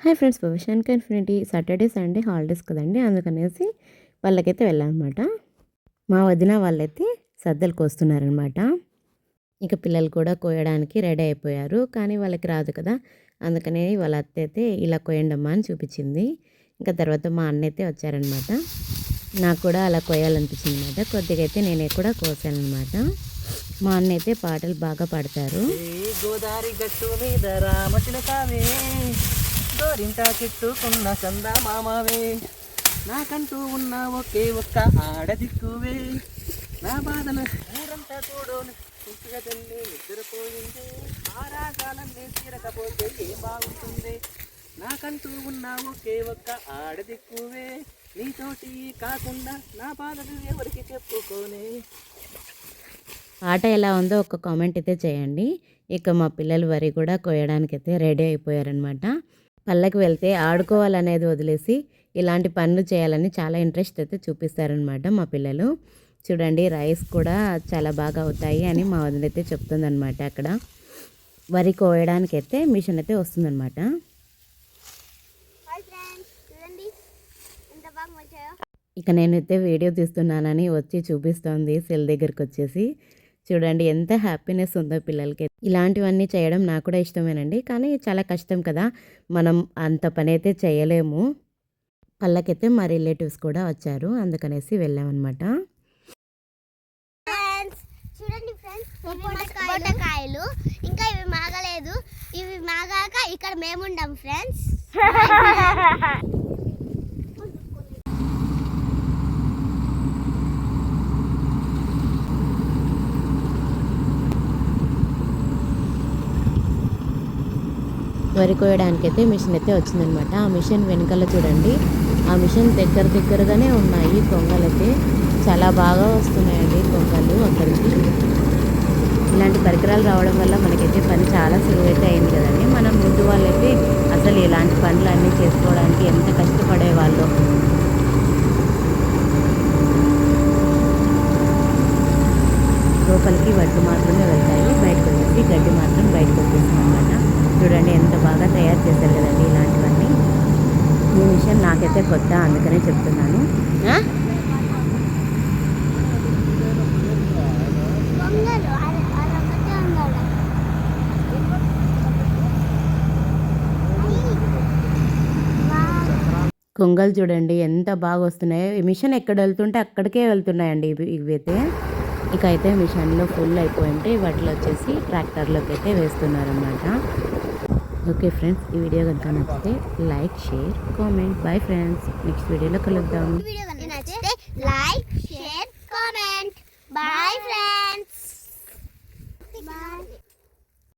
Hi friends, భవిష్యానికి infinity Saturday Sunday holidays కదండి, అందుకనేసి వాళ్ళకైతే వెళ్ళామన్నమాట. మా వదిన వాళ్ళైతే సద్దలు కోస్తున్నారనమాట. ఇక పిల్లలు కూడా కోయడానికి రెడీ అయిపోయారు, కానీ వాళ్ళకి రాదు కదా, అందుకనే వాళ్ళ అత్త అయితే ఇలా కోయండమ్మా అని చూపించింది. ఇంకా తర్వాత మా అన్న అయితే వచ్చారనమాట. నాకు కూడా అలా కోయాలనిపించింది అనమాట. కొద్దిగా అయితే నేనే కూడా కోసాను అనమాట. మా అన్న అయితే పాటలు బాగా పాడతారు. గోదావరి గట్టు మీద రామచిలకావే, గోరింట చెట్టుకున్న చందా మామావే, నాకంటూ ఉన్న ఒకే ఒక్క ఆడదిక్కువే, నా బాధను ఊరంతా చూడోను ఇంటిగా తల్లి నిద్రపోయింది, ఆ రాగాలన్నీ తీరకపోతే ఏం బాగుంటుంది, నాకంటూ ఉన్న ఒకే ఒక్క ఆడదిక్కువే, నీతోటి కాకుండా నా బాధను ఎవరికి చెప్పుకోనే. పాట ఎలా ఉందో ఒక కామెంట్ అయితే చేయండి. ఇక మా పిల్లలు వరి కూడా కోయడానికైతే రెడీ అయిపోయారనమాట. పల్లకి వెళ్తే ఆడుకోవాలనేది వదిలేసి ఇలాంటి పనులు చేయాలని చాలా ఇంట్రెస్ట్ అయితే చూపిస్తారనమాట మా పిల్లలు. చూడండి, రైస్ కూడా చాలా బాగా అవుతాయి అని మా వదిన అయితే చెప్తుందనమాట. అక్కడ వరి కోయడానికైతే మిషన్ అయితే వస్తుందనమాట. ఇక నేనైతే వీడియో తీస్తున్నానని వచ్చి చూపిస్తోంది సెల్ దగ్గరికి వచ్చేసి. చూడండి ఎంత హ్యాపీనెస్ ఉందో పిల్లలకి. ఇలాంటివన్నీ చేయడం నాకు కూడా ఇష్టమేనండి, కానీ చాలా కష్టం కదా, మనం అంత పని అయితే చేయలేము. పళ్ళకైతే మా రిలేటివ్స్ కూడా వచ్చారు, అందుకనేసి వెళ్ళామన్నమాట. చూడండి ఫ్రెండ్స్, బొట్టకాయలు ఇంకా ఇవి మాగలేదు, ఇవి మాగాక ఇక్కడ మేముండాం ఫ్రెండ్స్. వరి కోయడానికైతే మిషన్ అయితే వచ్చిందనమాట. ఆ మిషన్ వెనకాల చూడండి, ఆ మిషన్ దగ్గరగానే ఉన్నాయి కొంగలైతే. చాలా బాగా వస్తున్నాయండి కొంగలు అక్కడికి. ఇలాంటి పరికరాలు రావడం వల్ల మనకైతే పని చాలా సులువైతే అయింది కదండి. మనం ముందు వాళ్ళైతే అసలు ఇలాంటి పనులు అన్నీ చేసుకోవడానికి ఎంత కష్టపడేవాళ్ళు. లోపలికి వడ్లు మాత్రమే వెళ్తాయి, బయటకు వచ్చేసి గడ్డి మాత్రం బయటకు వచ్చేసింది అనమాట. చూడండి ఎంత బాగా తయారు చేశారు కదండి ఇలాంటివన్నీ. ఈ విషయం నాకైతే కొత్త, అందుకనే చెప్తున్నాను. కొంగలు చూడండి ఎంత బాగా వస్తున్నాయో. ఈ మిషన్ ఎక్కడ వెళ్తుంటే అక్కడికే వెళ్తున్నాయండి ఇవైతే. ఇక అయితే మిషన్లో ఫుల్ అయిపోయింటే వాటిలో వచ్చేసి ట్రాక్టర్లోకి అయితే వేస్తున్నారన్నమాట. ఓకే ఫ్రెండ్స్, ఈ వీడియో కనుక నచ్చితే like, share, comment. Bye friends, next వీడియోలో కలుద్దాం. లైక్